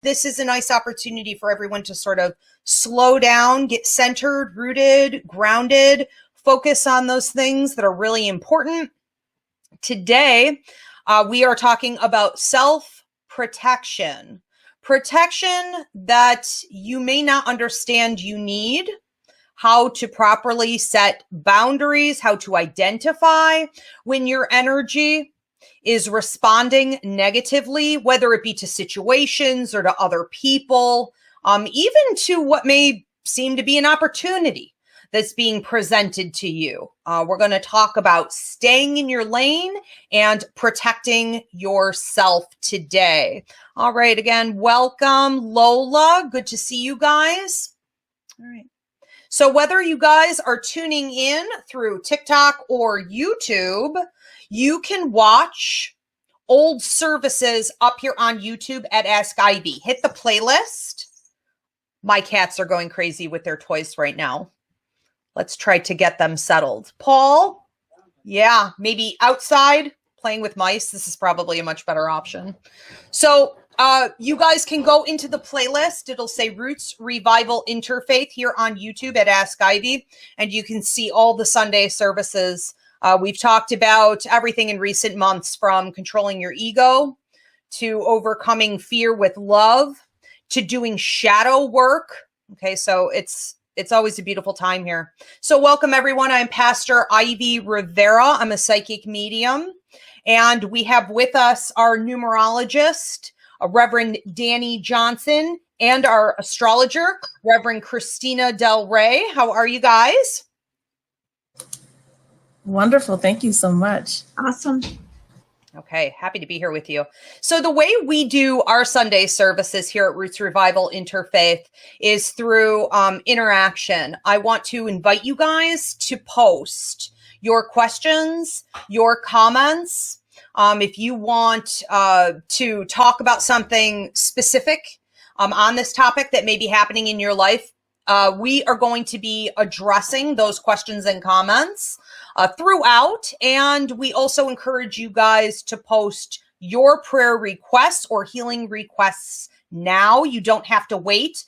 this is a nice opportunity for everyone to sort of slow down, get centered, rooted, grounded, focus on those things that are really important. Today, we are talking about self-protection. Protection that you may not understand you need, how to properly set boundaries, how to identify when your energy is responding negatively, whether it be to situations or to other people, even to what may seem to be an opportunity that's being presented to you. We're going to talk about staying in your lane and protecting yourself today. All right, again, welcome, Lola. Good to see you guys. All right. So whether you guys are tuning in through TikTok or YouTube, you can watch old services up here on YouTube at Ask Ivy. Hit the playlist. My cats are going crazy with their toys right now. Let's try to get them settled. Paul, yeah, maybe outside playing with mice. This is probably a much better option. So you guys can go into the playlist. It'll say Roots Revival Interfaith here on YouTube at Ask Ivy, and you can see all the Sunday services. We've talked about everything in recent months, from controlling your ego to overcoming fear with love to doing shadow work. Okay, so it's always a beautiful time here. So welcome, everyone. I'm Pastor Ivy Rivera. I'm a psychic medium, and we have with us our numerologist, Reverend Danny Johnson, and our astrologer, Reverend Christina Del Rey. How are you guys? Wonderful. Thank you so much. Awesome. Okay, happy to be here with you. So the way we do our Sunday services here at Roots Revival Interfaith is through interaction. I want to invite you guys to post your questions, your comments. If you want to talk about something specific on this topic that may be happening in your life, we are going to be addressing those questions and comments throughout. And we also encourage you guys to post your prayer requests or healing requests now. You don't have to wait.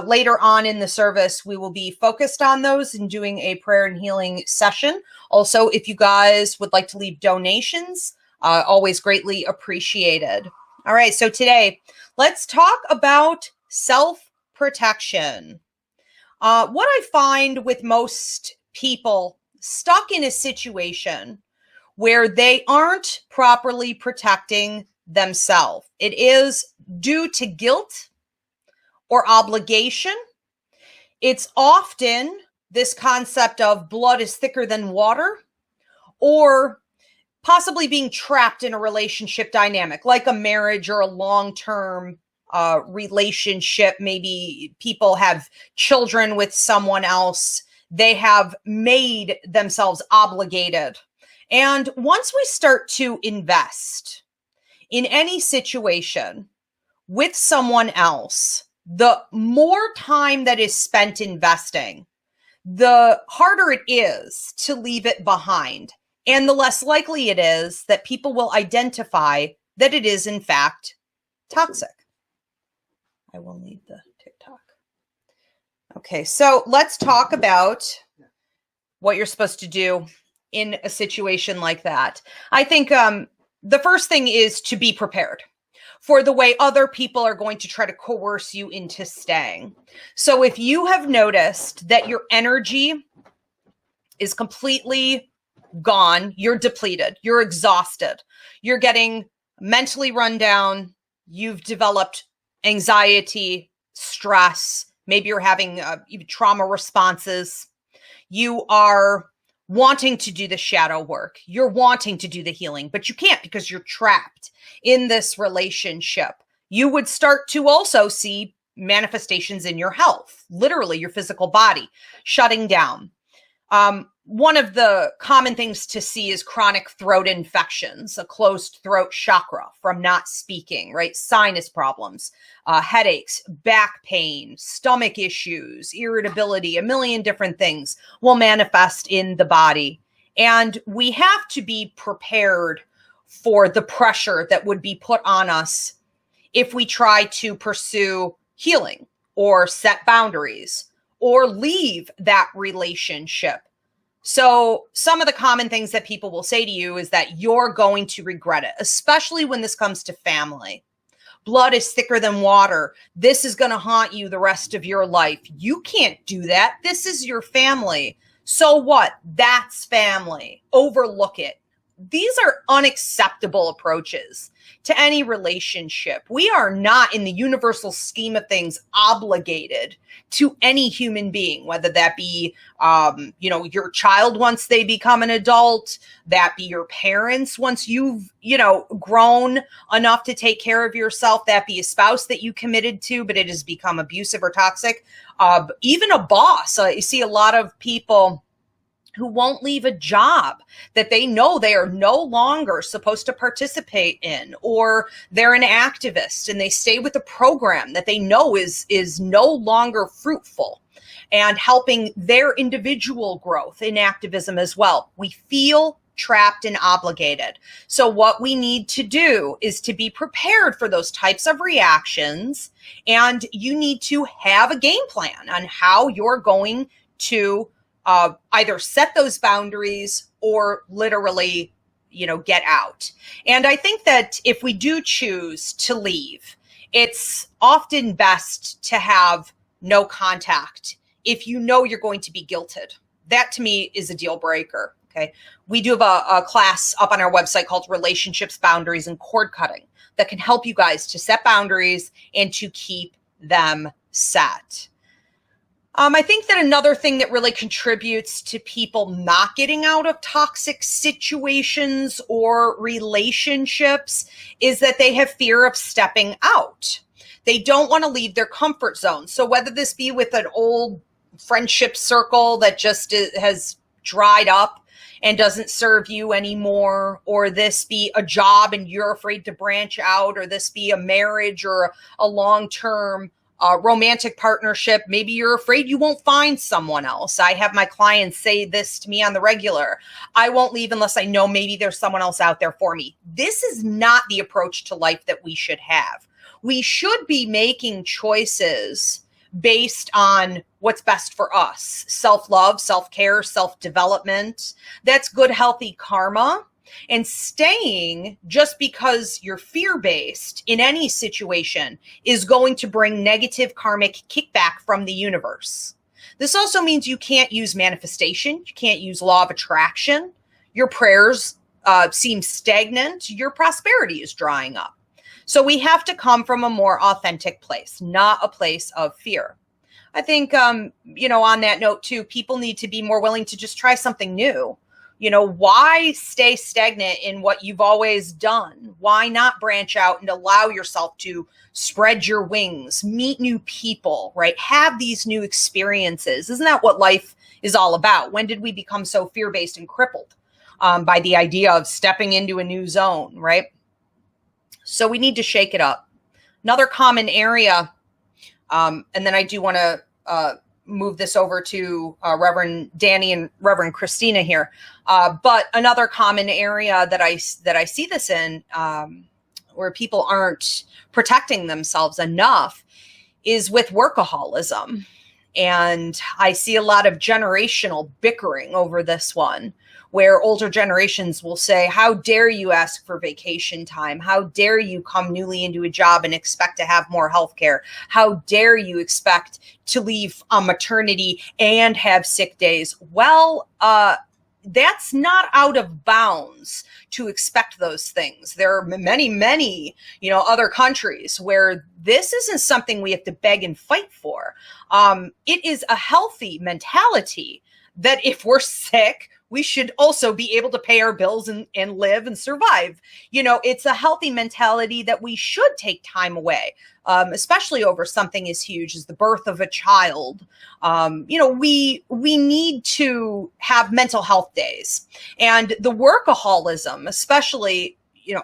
Later on in the service, we will be focused on those and doing a prayer and healing session. Also, if you guys would like to leave donations, always greatly appreciated. All right, so today, let's talk about self-protection. What I find with most people stuck in a situation where they aren't properly protecting themselves, it is due to guilt or obligation. It's often this concept of blood is thicker than water, or possibly being trapped in a relationship dynamic, like a marriage or a long-term relationship. Maybe people have children with someone else. They have made themselves obligated. And once we start to invest in any situation with someone else, the more time that is spent investing, the harder it is to leave it behind. And the less likely it is that people will identify that it is, in fact, toxic. I will need the TikTok. Okay, so let's talk about what you're supposed to do in a situation like that. I think the first thing is to be prepared for the way other people are going to try to coerce you into staying. So if you have noticed that your energy is completely gone, you're depleted, you're exhausted, you're getting mentally run down, you've developed anxiety, stress, maybe you're having even trauma responses, you are wanting to do the shadow work, you're wanting to do the healing, but you can't because you're trapped in this relationship. You would start to also see manifestations in your health, literally your physical body shutting down. One of the common things to see is chronic throat infections, a closed throat chakra from not speaking, right? Sinus problems, headaches, back pain, stomach issues, irritability, a million different things will manifest in the body. And we have to be prepared for the pressure that would be put on us if we try to pursue healing or set boundaries or leave that relationship. So some of the common things that people will say to you is that you're going to regret it, especially when this comes to family. Blood is thicker than water. This is going to haunt you the rest of your life. You can't do that. This is your family. So what? That's family. Overlook it. These are unacceptable approaches to any relationship. We are not, in the universal scheme of things, obligated to any human being, whether that be, your child once they become an adult, that be your parents once you've, grown enough to take care of yourself, that be a spouse that you committed to, but it has become abusive or toxic, even a boss. You see a lot of people who won't leave a job that they know they are no longer supposed to participate in, or they're an activist and they stay with a program that they know is no longer fruitful and helping their individual growth in activism as well. We feel trapped and obligated. So what we need to do is to be prepared for those types of reactions, and you need to have a game plan on how you're going to either set those boundaries or literally, get out. And I think that if we do choose to leave, it's often best to have no contact if you know you're going to be guilted. That to me is a deal breaker. Okay. We do have a class up on our website called Relationships, Boundaries, and Cord Cutting that can help you guys to set boundaries and to keep them set. I think that another thing that really contributes to people not getting out of toxic situations or relationships is that they have fear of stepping out. They don't want to leave their comfort zone. So whether this be with an old friendship circle that just has dried up and doesn't serve you anymore, or this be a job and you're afraid to branch out, or this be a marriage or a long-term romantic partnership, maybe you're afraid you won't find someone else. I have my clients say this to me on the regular. I won't leave unless I know maybe there's someone else out there for me. This is not the approach to life that we should have. We should be making choices based on what's best for us. Self-love, self-care, self-development. That's good, healthy karma. And staying just because you're fear-based in any situation is going to bring negative karmic kickback from the universe. This also means you can't use manifestation. You can't use law of attraction. Your prayers seem stagnant. Your prosperity is drying up. So we have to come from a more authentic place, not a place of fear. I think, on that note too, people need to be more willing to just try something new. Why stay stagnant in what you've always done? Why not branch out and allow yourself to spread your wings, meet new people, right? Have these new experiences. Isn't that what life is all about? When did we become so fear-based and crippled by the idea of stepping into a new zone, right? So we need to shake it up. Another common area, and then I do want to move this over to Reverend Danny and Reverend Christina here. But another common area that I see this in, where people aren't protecting themselves enough, is with workaholism. And I see a lot of generational bickering over this one, where older generations will say, how dare you ask for vacation time? How dare you come newly into a job and expect to have more health care? How dare you expect to leave on maternity and have sick days? Well, that's not out of bounds to expect those things. There are many, many, other countries where this isn't something we have to beg and fight for. It is a healthy mentality that if we're sick, we should also be able to pay our bills and live and survive. It's a healthy mentality that we should take time away, especially over something as huge as the birth of a child. We need to have mental health days. And the workaholism, especially,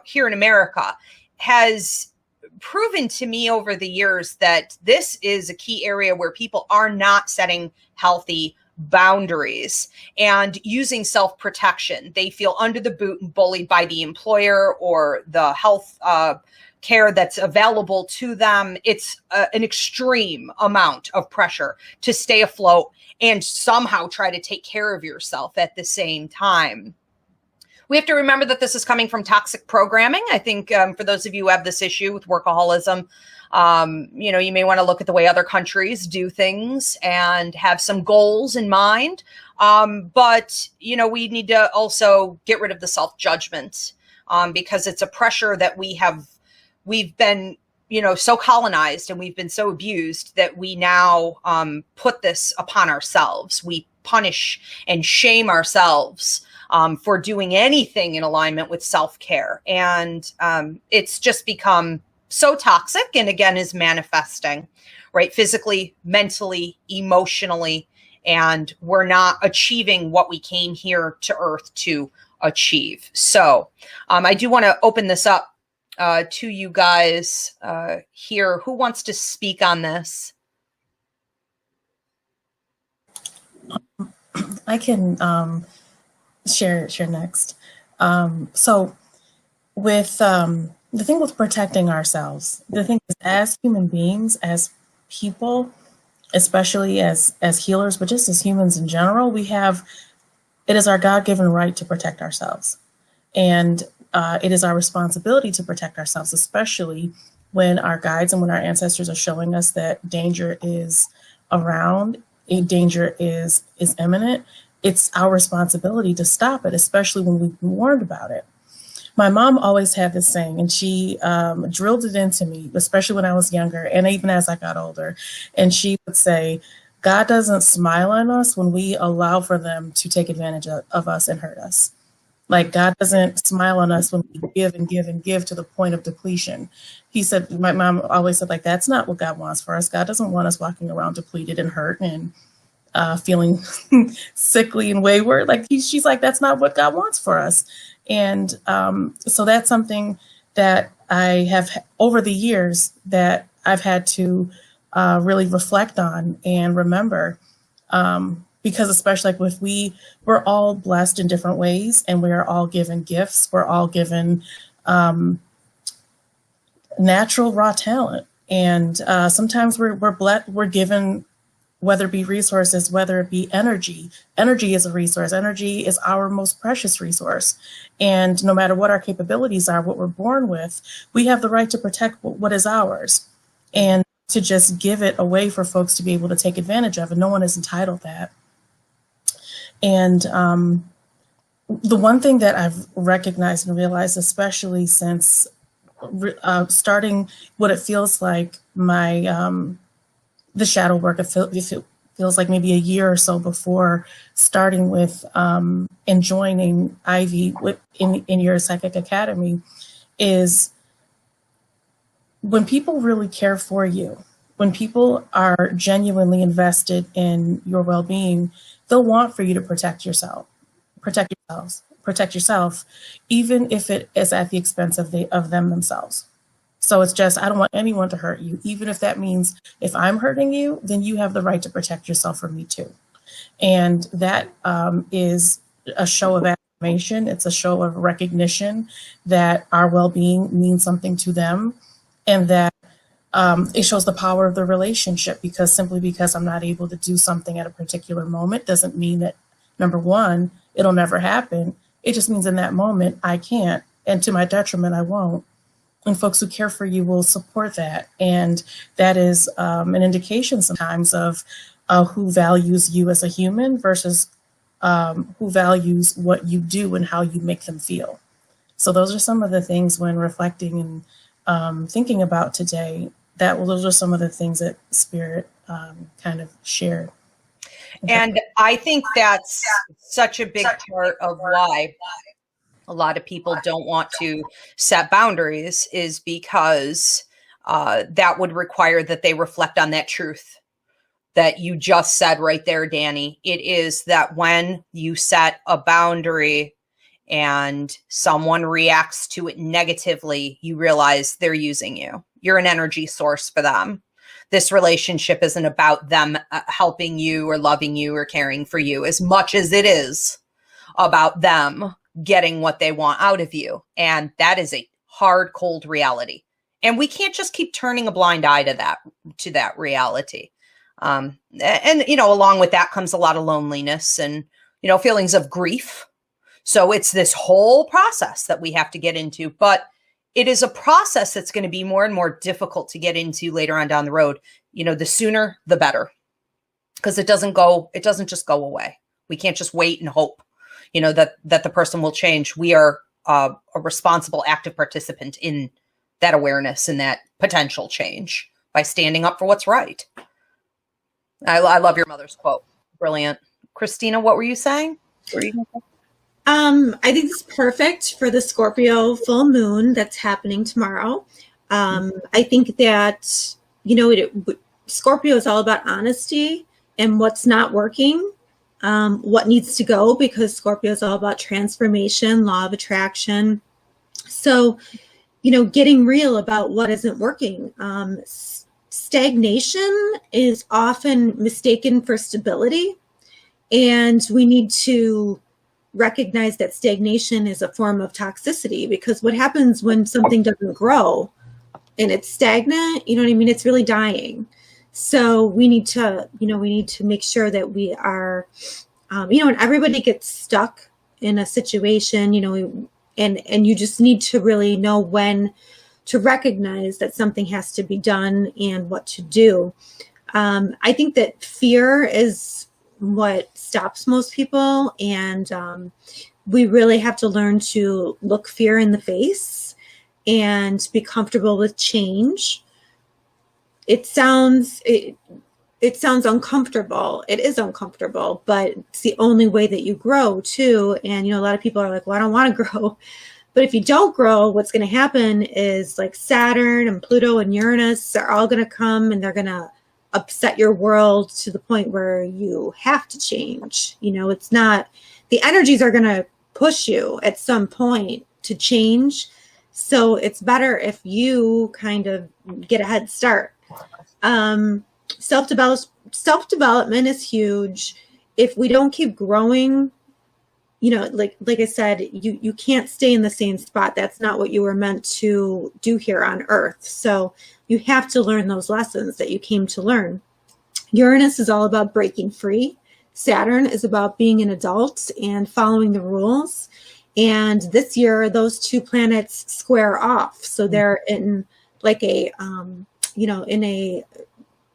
here in America, has proven to me over the years that this is a key area where people are not setting healthy boundaries and using self-protection. They feel under the boot and bullied by the employer or the health care that's available to them. It's an extreme amount of pressure to stay afloat and somehow try to take care of yourself at the same time. We have to remember that this is coming from toxic programming. I think for those of you who have this issue with workaholism, you may want to look at the way other countries do things and have some goals in mind. But we need to also get rid of the self-judgment because it's a pressure that we've been, so colonized and we've been so abused that we now put this upon ourselves. We punish and shame ourselves for doing anything in alignment with self-care. And it's just become so toxic and again is manifesting, right? Physically, mentally, emotionally, and we're not achieving what we came here to Earth to achieve. So I do want to open this up to you guys here. Who wants to speak on this? I can share next. So with the thing with protecting ourselves, the thing is, as human beings, as people, especially as healers, but just as humans in general, it is our God-given right to protect ourselves. And it is our responsibility to protect ourselves, especially when our guides and when our ancestors are showing us that danger is around, danger is imminent. It's our responsibility to stop it, especially when we've been warned about it. My mom always had this saying, and she drilled it into me, especially when I was younger and even as I got older. And she would say, God doesn't smile on us when we allow for them to take advantage of us and hurt us. Like, God doesn't smile on us when we give and give and give to the point of depletion. He said, my mom always said, like, that's not what God wants for us. God doesn't want us walking around depleted and hurt and feeling sickly and wayward. Like, she's like, that's not what God wants for us. And so that's something that I have over the years that I've had to really reflect on and remember, because especially like we're all blessed in different ways and we're all given gifts. We're all given natural raw talent. And sometimes we're given, whether it be resources, whether it be energy. Energy is a resource. Energy is our most precious resource. And no matter what our capabilities are, what we're born with, we have the right to protect what is ours and to just give it away for folks to be able to take advantage of. And no one is entitled to that. And the one thing that I've recognized and realized, especially since starting what it feels like the shadow work, it feels like maybe a year or so before starting with and joining Ivy in your psychic academy, is when people really care for you, when people are genuinely invested in your well-being, they'll want for you to protect yourself, even if it is at the expense of them themselves. So it's just, I don't want anyone to hurt you. Even if that means if I'm hurting you, then you have the right to protect yourself from me too. And that is a show of affirmation. It's a show of recognition that our well-being means something to them, and that it shows the power of the relationship, because simply because I'm not able to do something at a particular moment doesn't mean that, number one, it'll never happen. It just means in that moment I can't, and to my detriment, I won't. And folks who care for you will support that. And that is an indication sometimes of who values you as a human versus who values what you do and how you make them feel. So those are some of the things when reflecting and thinking about today, those are some of the things that Spirit kind of shared. And I think that's such a big part of why a lot of people don't want to set boundaries, is because that would require that they reflect on that truth that you just said right there, Danny. It is that when you set a boundary and someone reacts to it negatively, you realize they're using you. You're an energy source for them. This relationship isn't about them helping you or loving you or caring for you as much as it is about them getting what they want out of you. And that is a hard, cold reality. And we can't just keep turning a blind eye to that reality. And, along with that comes a lot of loneliness and, feelings of grief. So it's this whole process that we have to get into, but it is a process that's going to be more and more difficult to get into later on down the road. The sooner, the better, because it doesn't just go away. We can't just wait and hope, that the person will change. We are a responsible, active participant in that awareness and that potential change by standing up for what's right. I love your mother's quote. Brilliant. Christina, what were you saying? I think it's perfect for the Scorpio full moon that's happening tomorrow. I think that, Scorpio is all about honesty and what's not working, what needs to go, because Scorpio is all about transformation, law of attraction. So, getting real about what isn't working. Stagnation is often mistaken for stability, and we need to recognize that stagnation is a form of toxicity, because what happens when something doesn't grow and it's stagnant, it's really dying. So we need to make sure that we are, and everybody gets stuck in a situation, and you just need to really know when to recognize that something has to be done and what to do. I think that fear is what stops most people, and we really have to learn to look fear in the face and be comfortable with change. It sounds uncomfortable. It is uncomfortable, but it's the only way that you grow too. And a lot of people are like, well, I don't want to grow. But if you don't grow, what's going to happen is like Saturn and Pluto and Uranus are all going to come, and they're going to upset your world to the point where you have to change. It's not, the energies are going to push you at some point to change. So it's better if you kind of get a head start. Self-development is huge. If we don't keep growing, like I said, you can't stay in the same spot. That's not what you were meant to do here on Earth. So you have to learn those lessons that you came to learn. Uranus is all about breaking free. Saturn is about being an adult and following the rules. And this year, those two planets square off. So they're in like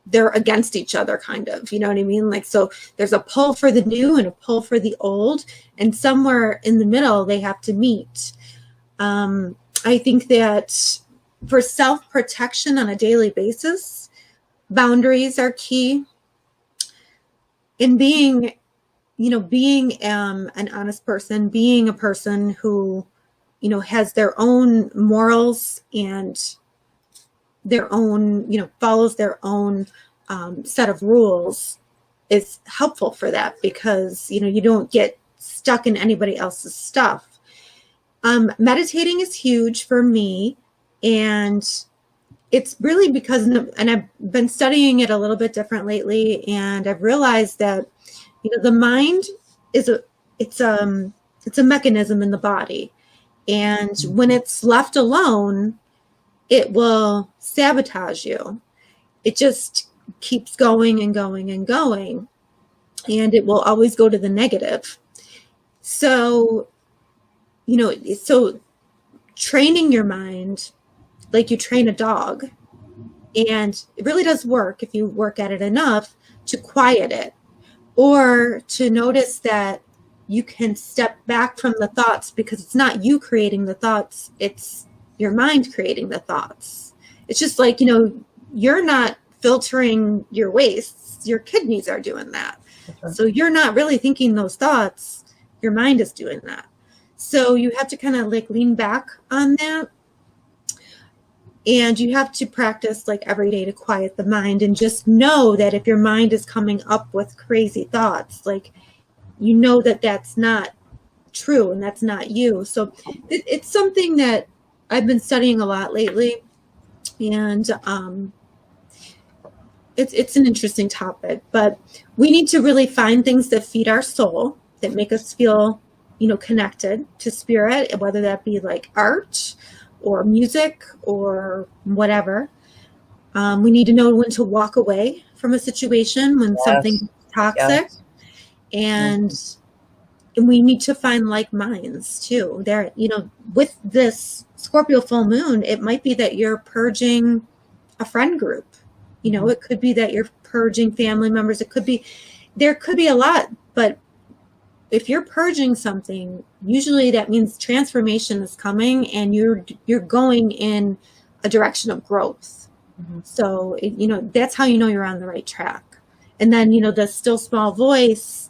they're against each other, kind of, you know what I mean? Like, so there's a pull for the new and a pull for the old, and somewhere in the middle, they have to meet. I think that for self-protection on a daily basis, boundaries are key. In being an honest person, being a person who, has their own morals and their own, follows their own set of rules is helpful for that, because, you don't get stuck in anybody else's stuff. Meditating is huge for me. And it's really because, and I've been studying it a little bit different lately, and I've realized that, the mind is it's a mechanism in the body. And when it's left alone, it will sabotage you. It just keeps going and going and going, and it will always go to the negative. So, so training your mind like you train a dog, and it really does work if you work at it enough to quiet it, or to notice that you can step back from the thoughts, because it's not you creating the thoughts, it's your mind creating the thoughts. It's just like, you're not filtering your wastes, your kidneys are doing that. Right. So you're not really thinking those thoughts, your mind is doing that. So you have to kind of like lean back on that. And you have to practice like every day to quiet the mind, and just know that if your mind is coming up with crazy thoughts, like, that that's not true and that's not you. So it's something that I've been studying a lot lately, and it's an interesting topic, but we need to really find things that feed our soul, that make us feel, connected to spirit, whether that be like art or music or whatever. We need to know when to walk away from a situation when something is toxic. Yes. And we need to find like minds too. There, with this Scorpio full moon, it might be that you're purging a friend group. It could be that you're purging family members. There could be a lot, but if you're purging something, usually that means transformation is coming and you're going in a direction of growth. So, that's how you're on the right track. And then, the still small voice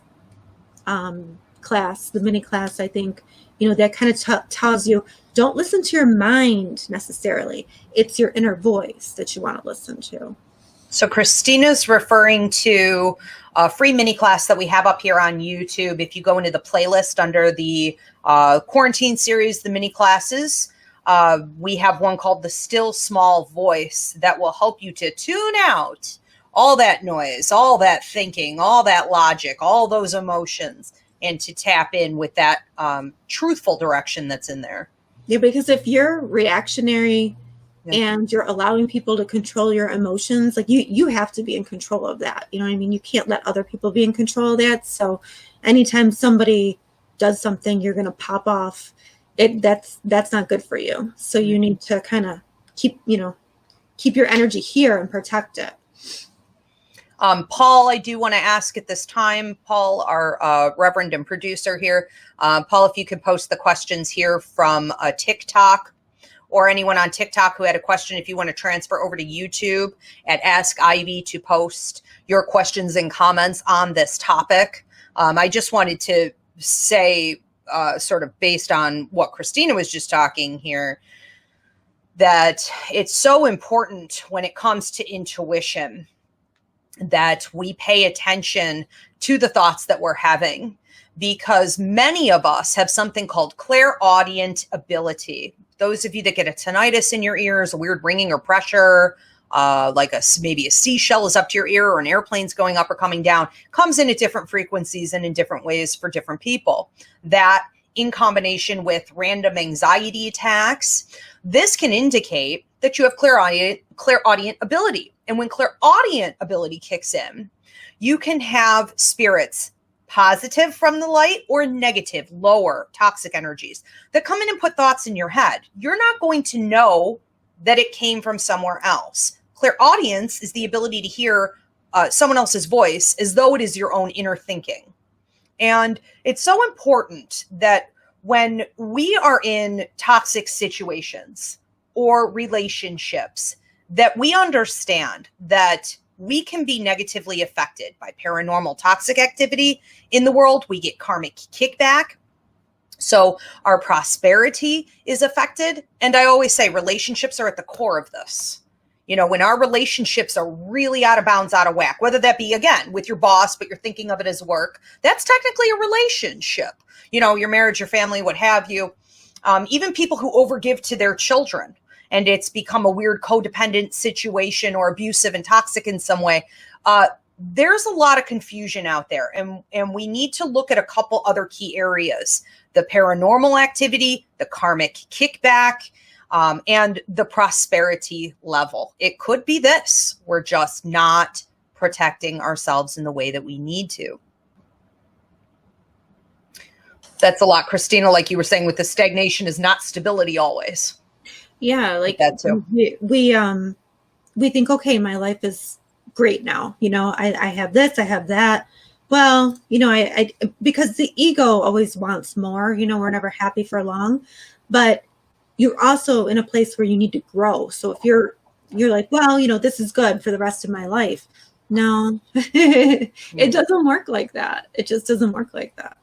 class, the mini class, I think, that kind of tells you, don't listen to your mind necessarily. It's your inner voice that you want to listen to. So Christina's referring to a free mini class that we have up here on YouTube. If you go into the playlist under the quarantine series, the mini classes, we have one called the Still Small Voice that will help you to tune out all that noise, all that thinking, all that logic, all those emotions, and to tap in with that truthful direction that's in there. Yeah, because if you're reactionary and you're allowing people to control your emotions, like you have to be in control of that. You know what I mean? You can't let other people be in control of that. So anytime somebody does something, you're going to pop off. That's not good for you. So you need to kind of keep your energy here and protect it. Paul, I do want to ask at this time, Paul, our Reverend and producer here, Paul, if you could post the questions here from TikTok, or anyone on TikTok who had a question, if you want to transfer over to YouTube at Ask Ivy to post your questions and comments on this topic. I just wanted to say, sort of based on what Christina was just talking here, that it's so important when it comes to intuition that we pay attention to the thoughts that we're having, because many of us have something called clairaudient ability. Those of you that get a tinnitus in your ears, a weird ringing or pressure, like maybe a seashell is up to your ear or an airplane's going up or coming down, comes in at different frequencies and in different ways for different people. That in combination with random anxiety attacks, this can indicate that you have clairaudient ability. And when clairaudient ability kicks in, you can have spirits, positive from the light or negative, lower, toxic energies that come in and put thoughts in your head. You're not going to know that it came from somewhere else. Clairaudience is the ability to hear someone else's voice as though it is your own inner thinking. And it's so important that when we are in toxic situations or relationships, that we understand that we can be negatively affected by paranormal toxic activity in the world. We get karmic kickback. So our prosperity is affected. And I always say relationships are at the core of this. When our relationships are really out of bounds, out of whack, whether that be, again, with your boss, but you're thinking of it as work, that's technically a relationship. Your marriage, your family, what have you. Even people who overgive to their children, and it's become a weird codependent situation or abusive and toxic in some way. There's a lot of confusion out there, and we need to look at a couple other key areas: the paranormal activity, the karmic kickback, and the prosperity level. It could be this. We're just not protecting ourselves in the way that we need to. That's a lot, Christina, like you were saying, with the stagnation is not stability always. Yeah, like that too. We think, okay, my life is great now. I have this, I have that. Well, I because the ego always wants more. We're never happy for long, but you're also in a place where you need to grow. So if you're like, well, this is good for the rest of my life. No, it doesn't work like that. It just doesn't work like that.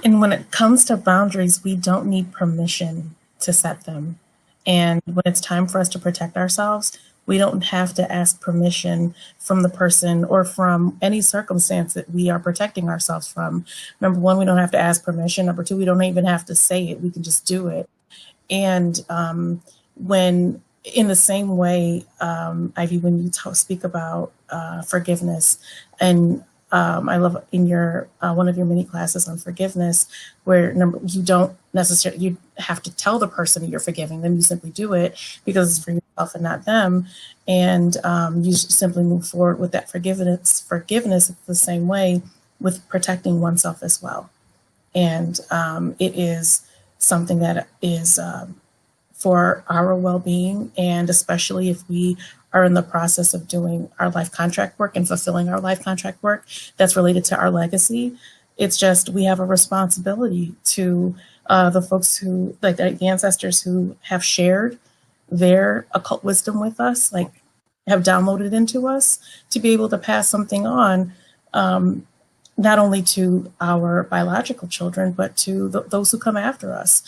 And when it comes to boundaries, we don't need permission to set them. And when it's time for us to protect ourselves, we don't have to ask permission from the person or from any circumstance that we are protecting ourselves from. Number one, we don't have to ask permission. Number two, we don't even have to say it. We can just do it. And when in the same way, Ivy, when you speak about forgiveness, and I love in your one of your mini classes on forgiveness, where you don't necessarily, you have to tell the person you're forgiving them. You simply do it because it's for yourself and not them. And you simply move forward with that forgiveness. Forgiveness is the same way with protecting oneself as well. And it is something that is for our well-being, and especially if we are in the process of doing our life contract work and fulfilling our life contract work that's related to our legacy. It's just, we have a responsibility to the folks who, like the ancestors who have shared their occult wisdom with us, like have downloaded into us, to be able to pass something on, not only to our biological children, but to those who come after us,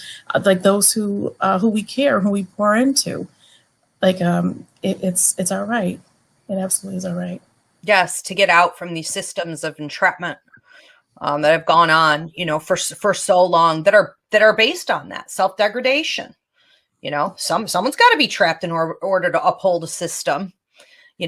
like those who we care, who we pour into. Like, it's our right. It absolutely is our right. Yes, to get out from these systems of entrapment that have gone on, for so long, that are based on that self-degradation. Someone's got to be trapped in order to uphold a system,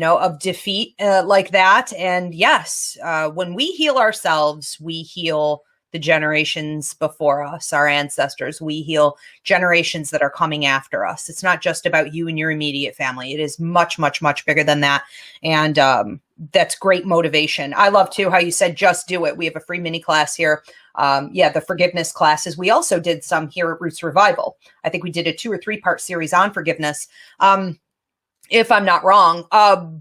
of defeat like that. And yes, when we heal ourselves, we heal the generations before us, our ancestors. We heal generations that are coming after us. It's not just about you and your immediate family. It is much, much, much bigger than that. And that's great motivation. I love too how you said, just do it. We have a free mini class here. The forgiveness classes. We also did some here at Roots Revival. I think we did a 2 or 3 part series on forgiveness. If I'm not wrong,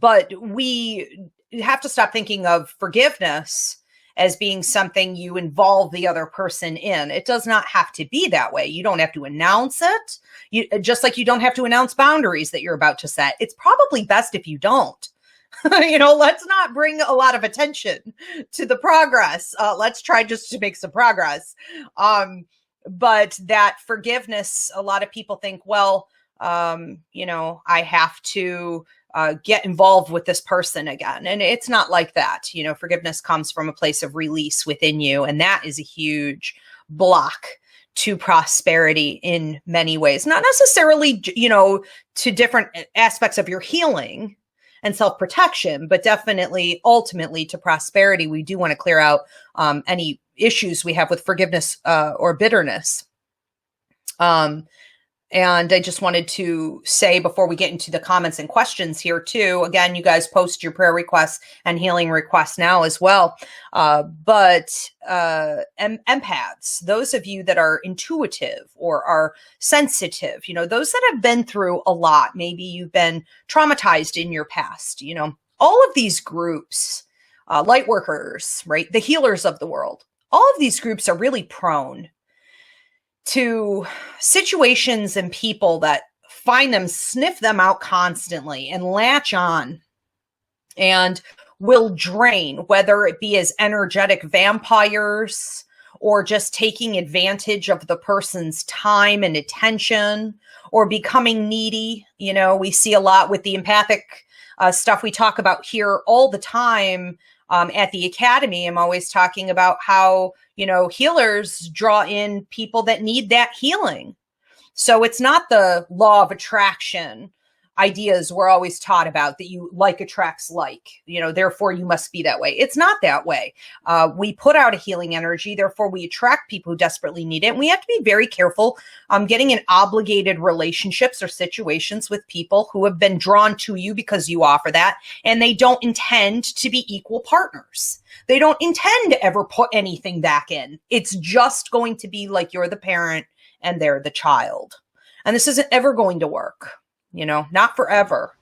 but we have to stop thinking of forgiveness as being something you involve the other person in. It does not have to be that way. You don't have to announce it. Just like you don't have to announce boundaries that you're about to set. It's probably best if you don't. Let's not bring a lot of attention to the progress. Let's try just to make some progress. But that forgiveness, a lot of people think, well, I have to get involved with this person again. And it's not like that. Forgiveness comes from a place of release within you. And that is a huge block to prosperity in many ways, not necessarily, to different aspects of your healing and self-protection, but definitely ultimately to prosperity. We do want to clear out any issues we have with forgiveness or bitterness. And I just wanted to say before we get into the comments and questions here too, again, you guys post your prayer requests and healing requests now as well. But empaths, those of you that are intuitive or are sensitive, those that have been through a lot, maybe you've been traumatized in your past, all of these groups, light workers, right? The healers of the world, all of these groups are really prone to situations and people that find them, sniff them out constantly and latch on and will drain, whether it be as energetic vampires or just taking advantage of the person's time and attention or becoming needy. We see a lot with the empathic stuff we talk about here all the time. At the Academy, I'm always talking about how, healers draw in people that need that healing. So it's not the law of attraction ideas we're always taught about, that you like attracts like, therefore you must be that way. It's not that way. We put out a healing energy, therefore we attract people who desperately need it. And we have to be very careful getting in obligated relationships or situations with people who have been drawn to you because you offer that, and they don't intend to be equal partners. They don't intend to ever put anything back in. It's just going to be like you're the parent and they're the child. And this isn't ever going to work. Not forever.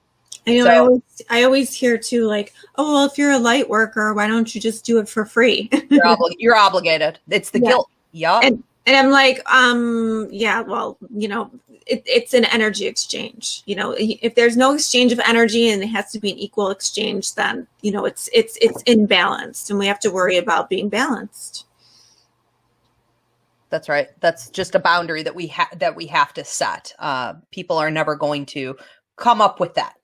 I know. So, I always hear too, like, oh, well, if you're a light worker, why don't you just do it for free? You're obligated. It's the guilt. Yeah. And I'm like, well, it's an energy exchange. If there's no exchange of energy and it has to be an equal exchange, then, it's imbalanced, and we have to worry about being balanced. That's right. That's just a boundary that we have to set. People are never going to come up with that,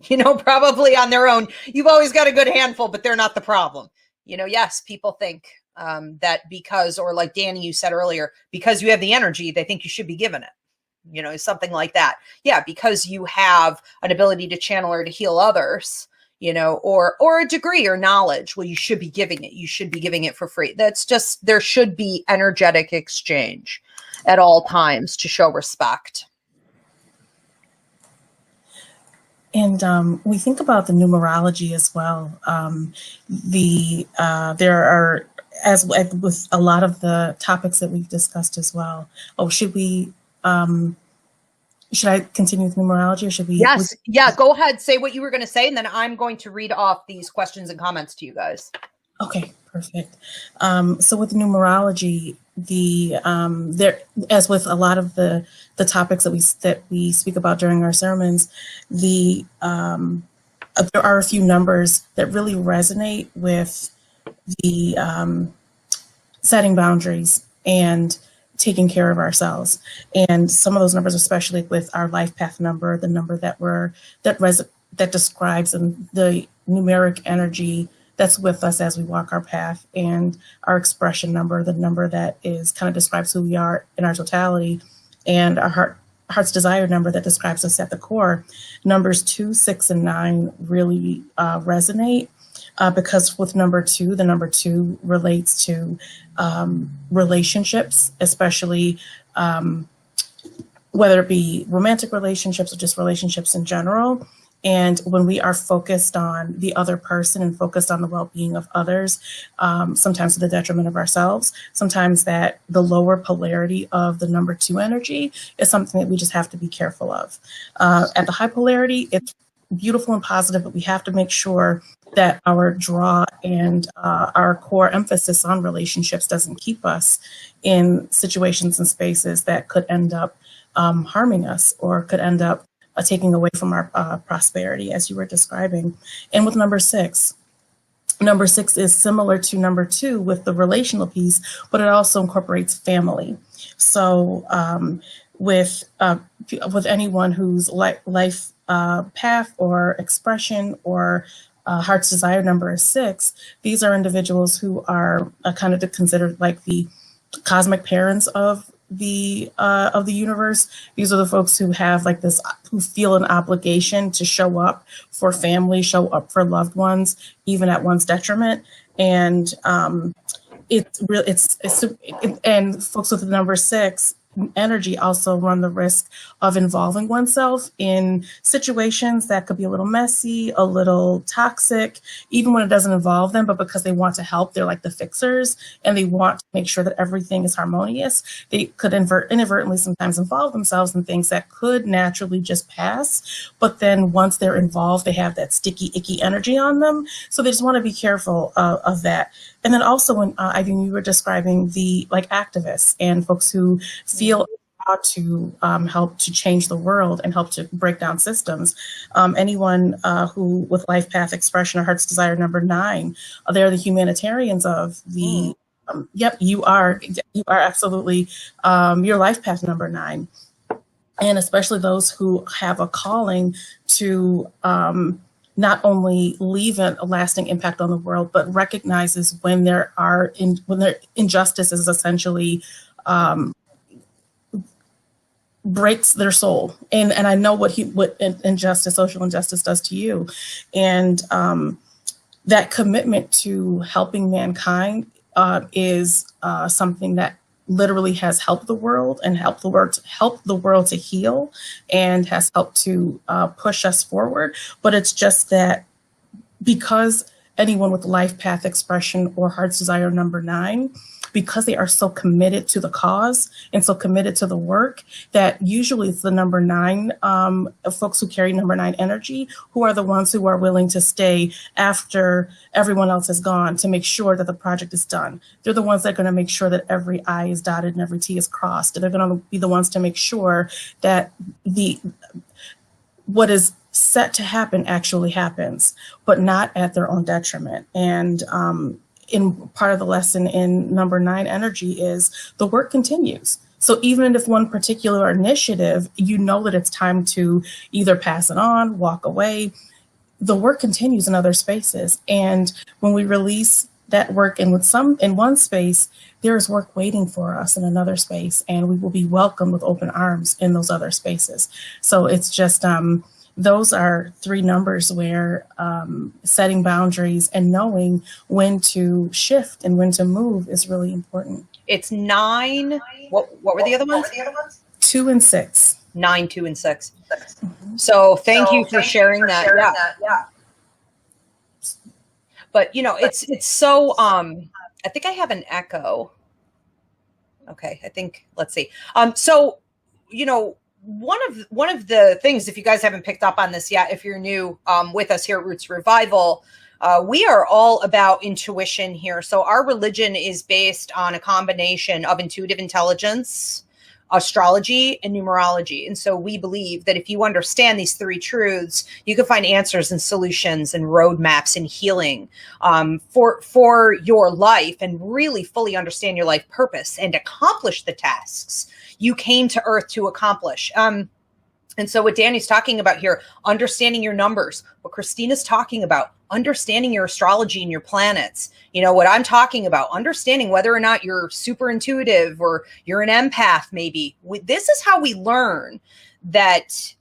probably on their own. You've always got a good handful, but they're not the problem. Yes, people think that because, or like Danny, you said earlier, because you have the energy, they think you should be given it, something like that. Yeah, because you have an ability to channel or to heal others, or a degree or knowledge. Well, you should be giving it. You should be giving it for free. That's just, there should be energetic exchange at all times to show respect. And we think about the numerology as well. There are, as with a lot of the topics that we've discussed as well. Oh, should I continue with numerology, or should we? Yes. Yeah. Go ahead. Say what you were going to say, and then I'm going to read off these questions and comments to you guys. Okay, perfect. So with numerology, there, as with a lot of the topics that we speak about during our sermons, there are a few numbers that really resonate with the setting boundaries and taking care of ourselves. And some of those numbers, especially with our life path number, the number that describes the numeric energy that's with us as we walk our path, and our expression number, the number that is kind of describes who we are in our totality, and our heart's desire number that describes us at the core. Numbers 2, 6, and 9 really resonate because with number 2, the number 2 relates to relationships, especially whether it be romantic relationships or just relationships in general. And when we are focused on the other person and focused on the well-being of others, sometimes to the detriment of ourselves, sometimes that the lower polarity of the number 2 energy is something that we just have to be careful of. At the high polarity, it's beautiful and positive, but we have to make sure that our draw and our core emphasis on relationships doesn't keep us in situations and spaces that could end up harming us, or could end up taking away from our prosperity, as you were describing. And with number 6 is similar to number 2 with the relational piece, but it also incorporates family. So with anyone whose life path or expression or heart's desire number is 6, these are individuals who are kind of considered like the cosmic parents of the universe. These are the folks who have like this, who feel an obligation to show up for family, show up for loved ones, even at one's detriment. And and folks with the number 6 energy also run the risk of involving oneself in situations that could be a little messy, a little toxic, even when it doesn't involve them, but because they want to help, they're like the fixers, and they want to make sure that everything is harmonious. They could inadvertently sometimes involve themselves in things that could naturally just pass, but then once they're involved, they have that sticky, icky energy on them. So they just want to be careful of that. And then also when I think you were describing the like activists and folks who feel how to help to change the world and help to break down systems. Anyone who with life path expression or heart's desire number 9, they're the humanitarians of the. Yep, you are absolutely your life path number 9, and especially those who have a calling to. Not only leave a lasting impact on the world, but recognizes when there injustice is essentially breaks their soul. And I know what injustice, social injustice does to you. And that commitment to helping mankind is something that literally has helped the world and helped the world to heal, and has helped to push us forward. But it's just that because anyone with life path expression or heart's desire number 9, because they are so committed to the cause and so committed to the work, that usually it's the number 9 folks who carry number 9 energy who are the ones who are willing to stay after everyone else has gone to make sure that the project is done. They're the ones that are going to make sure that every I is dotted and every T is crossed. And they're going to be the ones to make sure that what is set to happen actually happens, but not at their own detriment. And in part of the lesson in number 9 energy is the work continues. So even if one particular initiative, you know that it's time to either pass it on, walk away, the work continues in other spaces. And when we release that work in one space, there is work waiting for us in another space, and we will be welcomed with open arms in those other spaces. So it's just those are three numbers where setting boundaries and knowing when to shift and when to move is really important. It's 9. What were the other ones? 2 and 6. 9, 2, and 6. Mm-hmm. So thank you for sharing that. Yeah. But it's so I think I have an echo. Okay, I think, let's see. So one of the things, if you guys haven't picked up on this yet, if you're new with us here at Roots Revival, we are all about intuition here. So our religion is based on a combination of intuitive intelligence, astrology, and numerology. And so we believe that if you understand these three truths, you can find answers and solutions and roadmaps and healing for your life, and really fully understand your life purpose and accomplish the tasks you came to Earth to accomplish. And so what Danny's talking about here, understanding your numbers, what Christina's talking about, understanding your astrology and your planets, what I'm talking about, understanding whether or not you're super intuitive or you're an empath, maybe. This is how we learn that,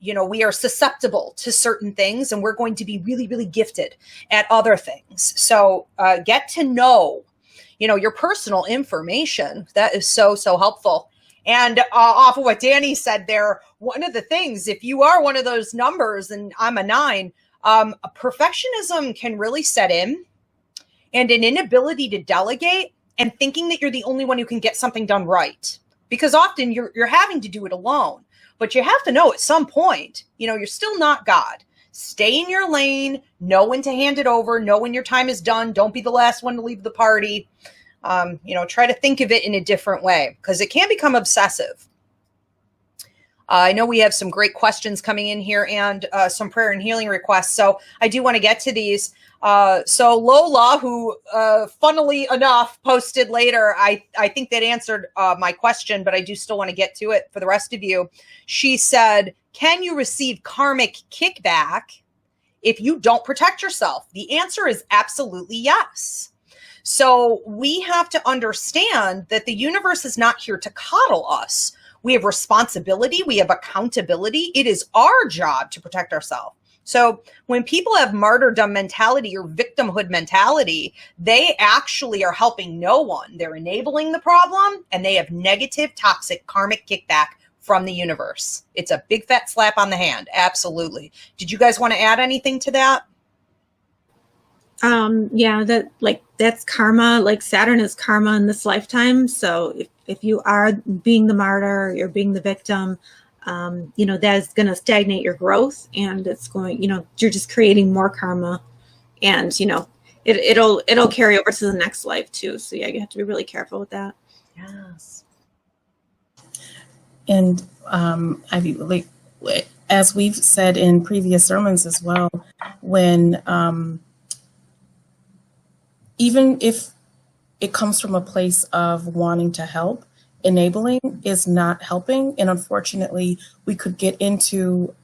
we are susceptible to certain things, and we're going to be really, really gifted at other things. So get to know, your personal information. That is so, so helpful. And off of what Danny said there, one of the things, if you are one of those numbers, and I'm a 9, perfectionism can really set in, and an inability to delegate, and thinking that you're the only one who can get something done right. Because often you're having to do it alone. But you have to know at some point, you're still not God. Stay in your lane, know when to hand it over, know when your time is done. Don't be the last one to leave the party. Try to think of it in a different way, because it can become obsessive. I know we have some great questions coming in here, and some prayer and healing requests. So I do want to get to these. So Lola, who funnily enough posted later, I think that answered my question, but I do still want to get to it for the rest of you. She said, can you receive karmic kickback if you don't protect yourself? The answer is absolutely yes. So we have to understand that the universe is not here to coddle us. We have responsibility. We have accountability. It is our job to protect ourselves. So when people have martyrdom mentality or victimhood mentality, they actually are helping no one. They're enabling the problem, and they have negative, toxic, karmic kickback from the universe. It's a big fat slap on the hand. Absolutely. Did you guys want to add anything to that? That's karma. Like Saturn is karma in this lifetime. So if you are being the martyr, you're being the victim, that is going to stagnate your growth, and it's going, you're just creating more karma, and it'll carry over to the next life too. So yeah, you have to be really careful with that. Yes. And as we've said in previous sermons as well, when even if it comes from a place of wanting to help, enabling is not helping. And unfortunately, we could get into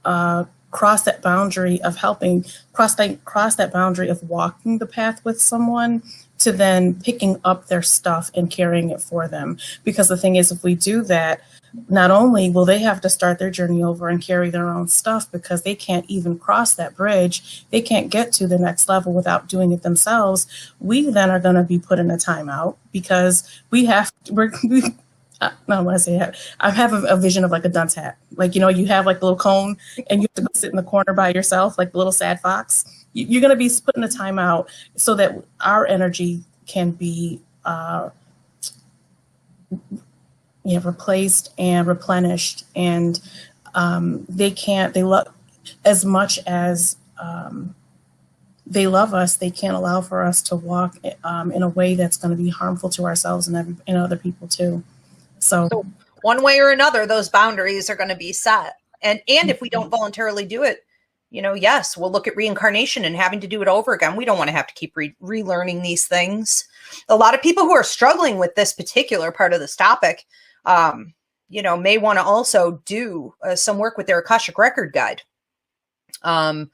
cross that boundary of helping, cross that boundary of walking the path with someone to then picking up their stuff and carrying it for them. Because the thing is, if we do that, not only will they have to start their journey over and carry their own stuff, because they can't even cross that bridge, they can't get to the next level without doing it themselves. We then are going to be put in a timeout, because I have a vision of like a dunce hat. Like, you have like a little cone and you have to go sit in the corner by yourself, like the little sad fox. You're going to be put in a timeout so that our energy can be replaced and replenished. And they love, as much as they love us, they can't allow for us to walk in a way that's going to be harmful to ourselves and other people too. So one way or another, those boundaries are going to be set. And if we don't voluntarily do it, yes, we'll look at reincarnation and having to do it over again. We don't want to have to keep relearning these things. A lot of people who are struggling with this particular part of this topic, may want to also do some work with their Akashic record guide. Talk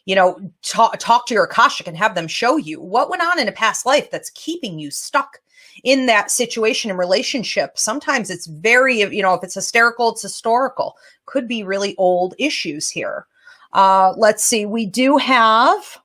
to your Akashic and have them show you what went on in a past life that's keeping you stuck in that situation and relationship. Sometimes it's very, if it's hysterical, it's historical. Could be really old issues here. Let's see. We do have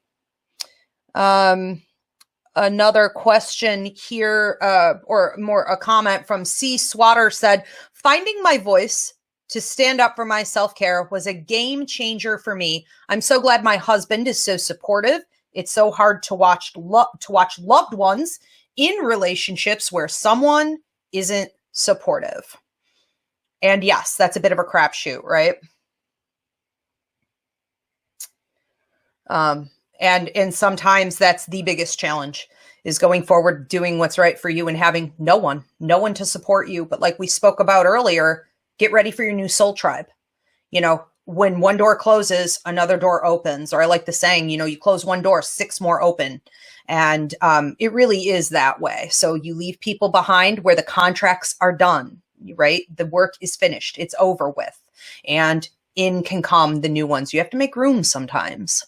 another question here, or more a comment from C. Swatter said, finding my voice to stand up for my self-care was a game changer for me. I'm so glad my husband is so supportive. It's so hard to watch loved ones in relationships where someone isn't supportive. And yes, that's a bit of a crapshoot, right? And sometimes that's the biggest challenge, is going forward, doing what's right for you and having no one to support you. But like we spoke about earlier, get ready for your new soul tribe. You know, when one door closes, another door opens. Or I like the saying, you know, you close one door, 6 more open. And it really is that way. So you leave people behind where the contracts are done, right? The work is finished. It's over with. And in can come the new ones. You have to make room sometimes.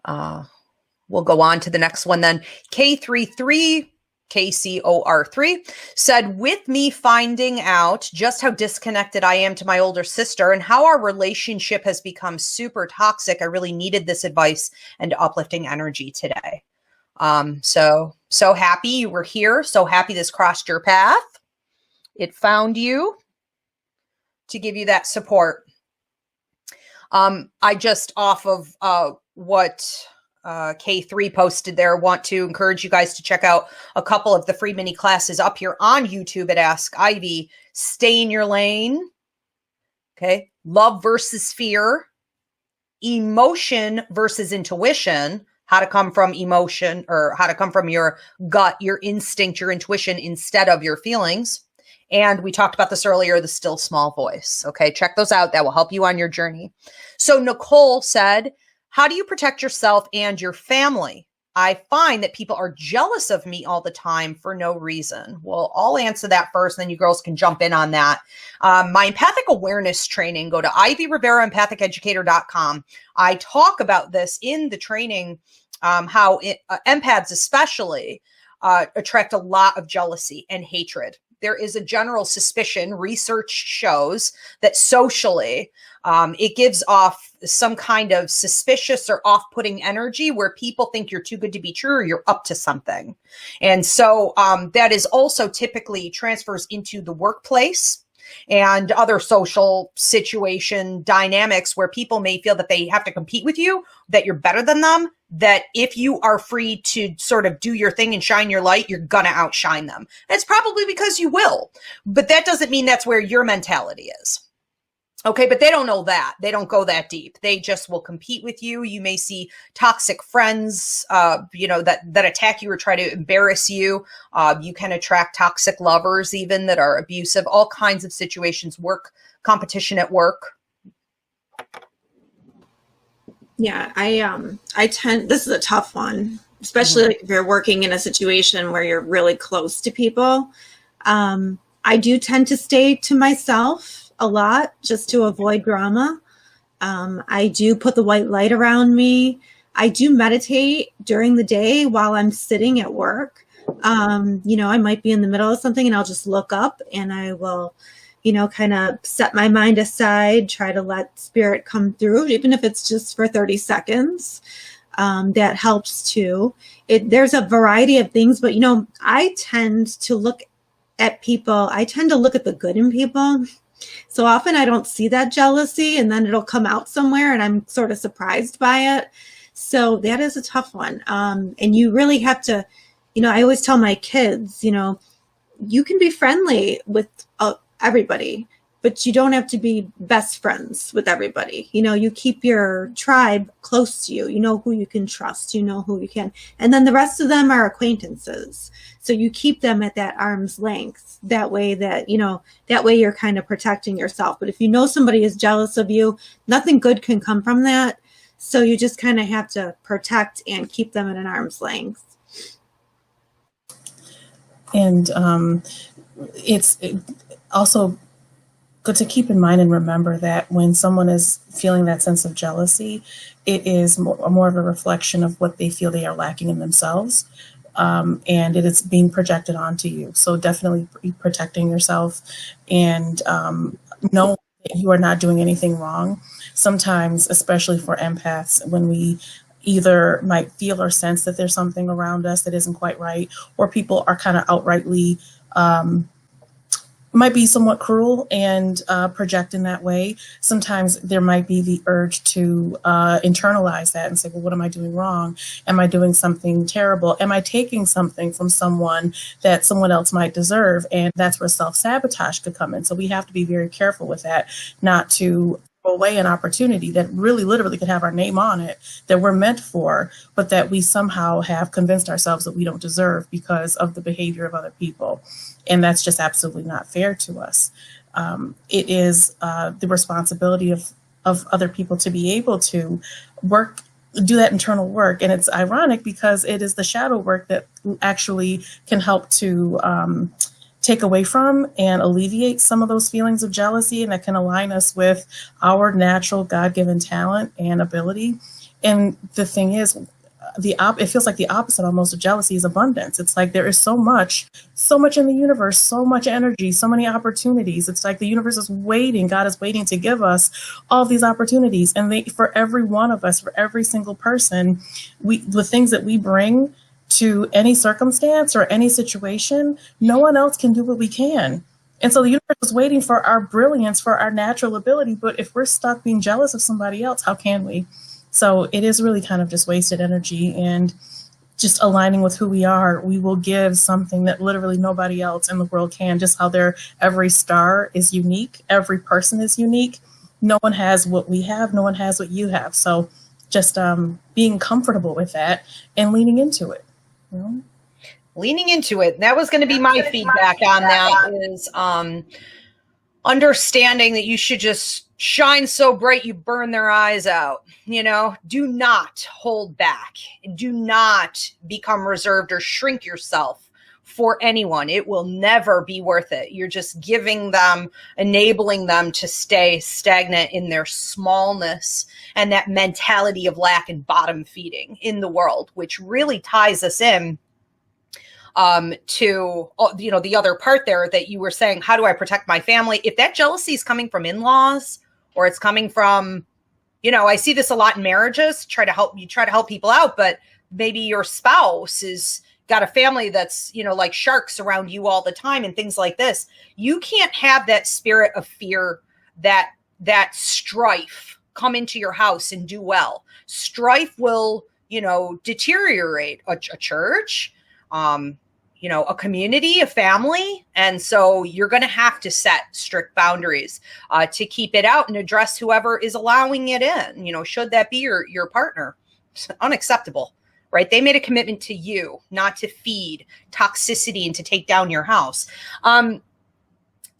We'll go on to the next one then. KCOR3 said, with me finding out just how disconnected I am to my older sister and how our relationship has become super toxic, I really needed this advice and uplifting energy today. So happy you were here. So happy this crossed your path. It found you to give you that support. I just, off of what K3 posted there, want to encourage you guys to check out a couple of the free mini classes up here on YouTube at Ask Ivy. Stay in your lane. Okay. Love versus fear. Emotion versus intuition. How to come from emotion, or how to come from your gut, your instinct, your intuition instead of your feelings. And we talked about this earlier, the still small voice. Okay. Check those out. That will help you on your journey. So Nicole said, how do you protect yourself and your family? I find that people are jealous of me all the time for no reason. Well, I'll answer that first, and then you girls can jump in on that. My empathic awareness training, go to IvyRiveraEmpathiceducator.com. I talk about this in the training, how empaths especially attract a lot of jealousy and hatred. There is a general suspicion, research shows, that socially it gives off some kind of suspicious or off-putting energy where people think you're too good to be true or you're up to something. And so that is also typically transfers into the workplace and other social situation dynamics where people may feel that they have to compete with you, that you're better than them, that if you are free to sort of do your thing and shine your light, you're going to outshine them. That's probably because you will, but that doesn't mean that's where your mentality is. Okay, but they don't know that. They don't go that deep. They just will compete with you. You may see toxic friends, that attack you or try to embarrass you. You can attract toxic lovers even that are abusive, all kinds of situations, competition at work. Yeah, I tend, this is a tough one, especially like if you're working in a situation where you're really close to people. I do tend to stay to myself a lot just to avoid drama. I do put the white light around me. I do meditate during the day while I'm sitting at work. I might be in the middle of something and I'll just look up and I will, kind of set my mind aside, try to let spirit come through, even if it's just for 30 seconds. That helps too. There's a variety of things, but I tend to look at people. I tend to look at the good in people. So often I don't see that jealousy, and then it'll come out somewhere and I'm sort of surprised by it. So that is a tough one. And you really have to, I always tell my kids, you can be friendly with everybody, but you don't have to be best friends with everybody. You keep your tribe close to you. You know who you can trust, you know who you can. And then the rest of them are acquaintances. So you keep them at that arm's length. That way you're kind of protecting yourself. But if you know somebody is jealous of you, nothing good can come from that. So you just kind of have to protect and keep them at an arm's length. And it's also good to keep in mind and remember that when someone is feeling that sense of jealousy, it is more of a reflection of what they feel they are lacking in themselves. And it is being projected onto you. So definitely protecting yourself and know you are not doing anything wrong. Sometimes, especially for empaths, when we either might feel or sense that there's something around us that isn't quite right, or people are kind of outrightly might be somewhat cruel and project in that way. Sometimes there might be the urge to internalize that and say, well, what am I doing wrong? Am I doing something terrible? Am I taking something from someone that someone else might deserve? And that's where self-sabotage could come in. So we have to be very careful with that, not to throw away an opportunity that really literally could have our name on it, that we're meant for, but that we somehow have convinced ourselves that we don't deserve because of the behavior of other people. And that's just absolutely not fair to us. It is the responsibility of other people to be able to do that internal work. And it's ironic because it is the shadow work that actually can help to take away from and alleviate some of those feelings of jealousy, and that can align us with our natural God-given talent and ability. And the thing is, it feels like the opposite almost of jealousy is abundance. It's like there is so much in the universe, so much energy, so many opportunities. It's like the universe is waiting, God is waiting to give us all these opportunities. And for every one of us, for every single person, the things that we bring to any circumstance or any situation, no one else can do what we can. And so the universe is waiting for our brilliance, for our natural ability. But if we're stuck being jealous of somebody else, how can we? So it is really kind of just wasted energy, and just aligning with who we are, we will give something that literally nobody else in the world can. Just how every star is unique, every person is unique. No one has what we have, no one has what you have. So just being comfortable with that and leaning into it. You know? Leaning into it. That was going to be my feedback on that, is understanding that you should just shine so bright you burn their eyes out. Do not hold back. Do not become reserved or shrink yourself for anyone. It will never be worth it. You're just enabling them to stay stagnant in their smallness and that mentality of lack and bottom feeding in the world, which really ties us in to, the other part there that you were saying, how do I protect my family? If that jealousy is coming from in-laws, or it's coming from, I see this a lot in marriages, try to help people out, but maybe your spouse is got a family that's, like sharks around you all the time and things like this. You can't have that spirit of fear, that strife come into your house and do well. Strife will, deteriorate a church, a community, a family. And so you're going to have to set strict boundaries to keep it out and address whoever is allowing it in. Should that be your partner? It's unacceptable, right? They made a commitment to you not to feed toxicity and to take down your house.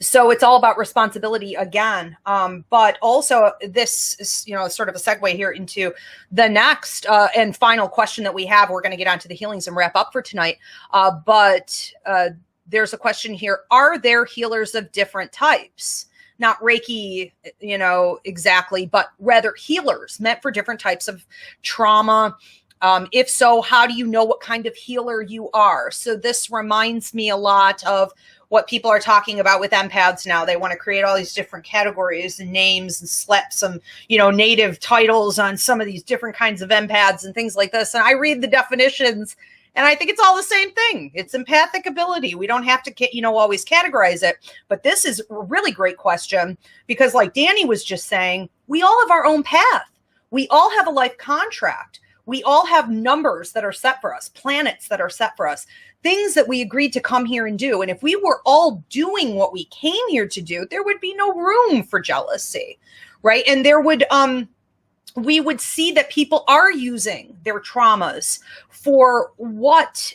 So it's all about responsibility again. But also this is, sort of a segue here into the next and final question that we have. We're going to get onto the healings and wrap up for tonight. But there's a question here. Are there healers of different types? Not Reiki, exactly, but rather healers meant for different types of trauma. If so, how do you know what kind of healer you are? So this reminds me a lot of what people are talking about with empaths now. They want to create all these different categories and names and slap some, native titles on some of these different kinds of empaths and things like this. And I read the definitions and I think it's all the same thing. It's empathic ability. We don't have to, always categorize it. But this is a really great question because, like Danny was just saying, we all have our own path. We all have a life contract. We all have numbers that are set for us, planets that are set for us, things that we agreed to come here and do. And if we were all doing what we came here to do, there would be no room for jealousy, right? And we would see that people are using their traumas for what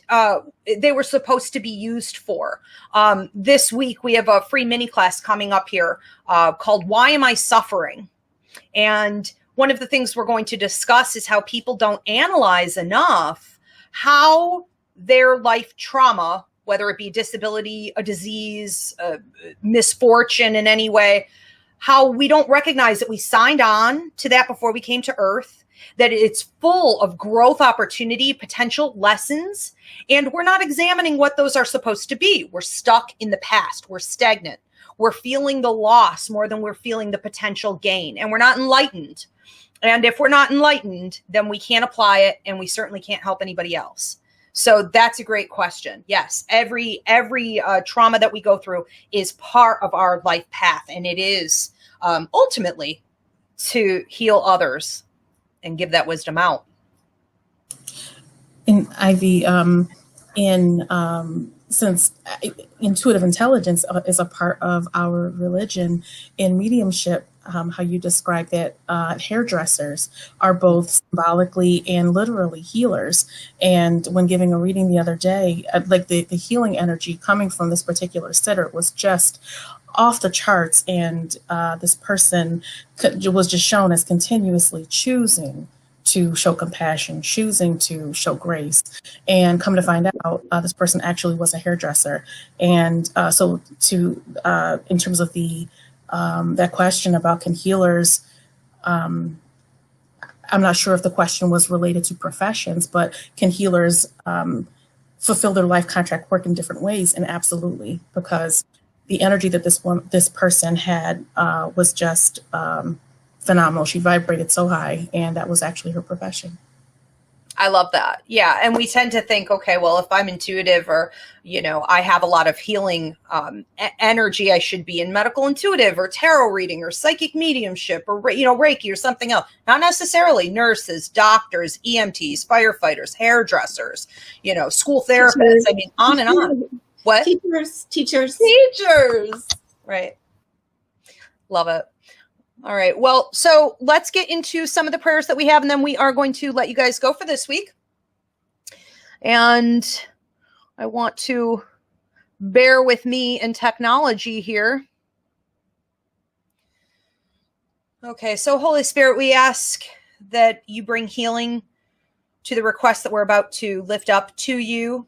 they were supposed to be used for. This week, we have a free mini class coming up here called Why Am I Suffering? And one of the things we're going to discuss is how people don't analyze enough how their life trauma, whether it be disability, a disease, a misfortune in any way, how we don't recognize that we signed on to that before we came to Earth, that it's full of growth opportunity, potential lessons, and we're not examining what those are supposed to be. We're stuck in the past. We're stagnant. we're feeling the loss more than we're feeling the potential gain, and we're not enlightened. And if we're not enlightened, then we can't apply it, and we certainly can't help anybody else. So that's a great question. Yes, every trauma that we go through is part of our life path, and it is ultimately to heal others and give that wisdom out. In Ivy, since intuitive intelligence is a part of our religion, in mediumship, how you describe that hairdressers are both symbolically and literally healers. And when giving a reading the other day, like the healing energy coming from this particular sitter was just off the charts. And this person was just shown as continuously choosing to show compassion, choosing to show grace. And come to find out, this person actually was a hairdresser. And so in terms of that question about can healers, I'm not sure if the question was related to professions, but can healers fulfill their life contract work in different ways? And absolutely, because the energy that this person had was just phenomenal. She vibrated so high, and that was actually her profession. I love that. Yeah. And we tend to think, okay, well, if I'm intuitive or, I have a lot of healing energy, I should be in medical intuitive or tarot reading or psychic mediumship or, Reiki or something else. Not necessarily. Nurses, doctors, EMTs, firefighters, hairdressers, school therapists. I mean, on and on. What? Teachers. Right. Love it. All right. Well, so let's get into some of the prayers that we have, and then we are going to let you guys go for this week. And I want to bear with me and technology here. Okay. So Holy Spirit, we ask that you bring healing to the request that we're about to lift up to you,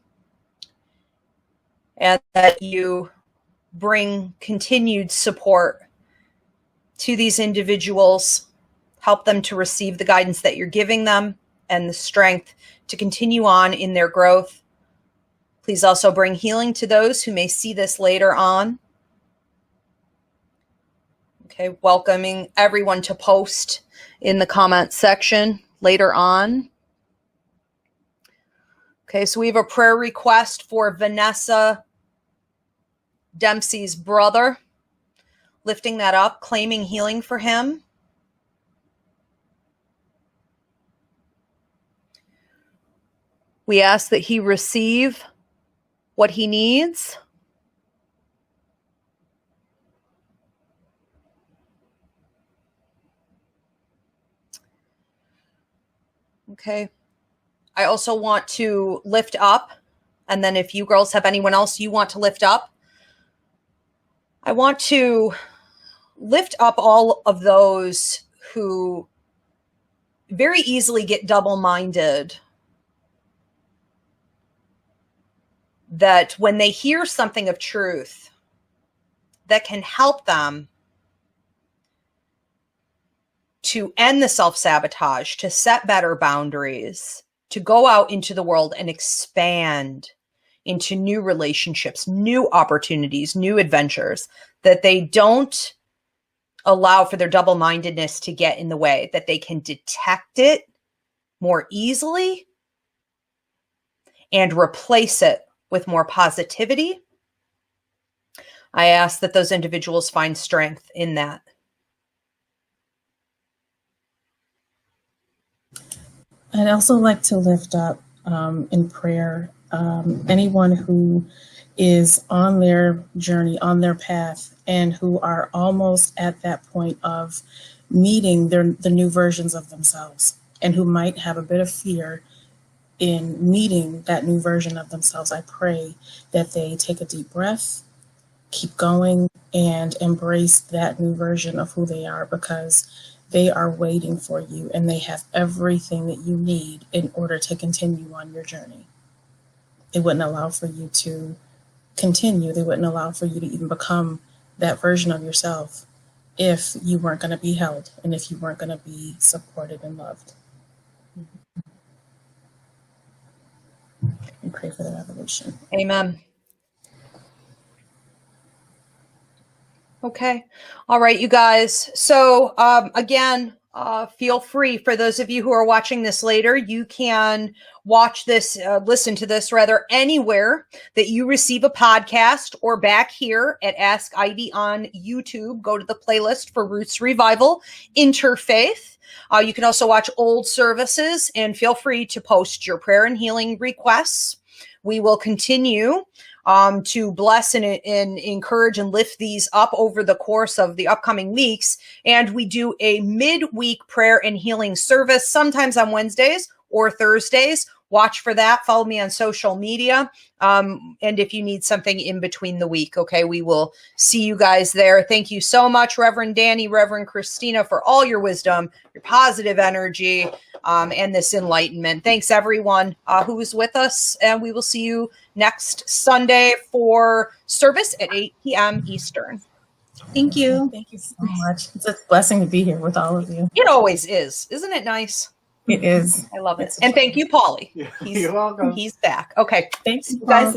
and that you bring continued support to these individuals, help them to receive the guidance that you're giving them and the strength to continue on in their growth. Please also bring healing to those who may see this later on. Okay, welcoming everyone to post in the comment section later on. Okay, so we have a prayer request for Vanessa Dempsey's brother. Lifting that up, claiming healing for him. We ask that he receive what he needs. Okay. I also want to lift up, and then if you girls have anyone else you want to lift up, I want to lift up all of those who very easily get double-minded, that when they hear something of truth that can help them to end the self-sabotage, to set better boundaries, to go out into the world and expand into new relationships, new opportunities, new adventures, that they don't allow for their double-mindedness to get in the way, that they can detect it more easily and replace it with more positivity. I ask that those individuals find strength in that. I'd also like to lift up in prayer anyone who is on their journey, on their path, and who are almost at that point of meeting the new versions of themselves, and who might have a bit of fear in meeting that new version of themselves. I pray that they take a deep breath, keep going, and embrace that new version of who they are, because they are waiting for you, and they have everything that you need in order to continue on your journey. They wouldn't allow for you to continue. They wouldn't allow for you to even become that version of yourself if you weren't going to be held and if you weren't going to be supported and loved. And pray for that evolution. Amen. Okay. All right, you guys. So again, feel free, for those of you who are watching this later, you can watch this, listen to this rather, anywhere that you receive a podcast, or back here at Ask Ivy on YouTube. Go to the playlist for Roots Revival, InterFaith. You can also watch old services, and feel free to post your prayer and healing requests. We will continue to bless and encourage and lift these up over the course of the upcoming weeks. And we do a midweek prayer and healing service, sometimes on Wednesdays or Thursdays. Watch for that. Follow me on social media. And if you need something in between the week, okay, we will see you guys there. Thank you so much, Reverend Danny, Reverend Christina, for all your wisdom, your positive energy, and this enlightenment. Thanks, everyone who was with us. And we will see you next Sunday for service at 8 p.m. Eastern. Thank you. Thank you so much. It's a blessing to be here with all of you. It always is. Isn't it nice? It is. I love it. And thank you, Paulie. You're welcome. He's back. Okay. Thanks, See you guys later.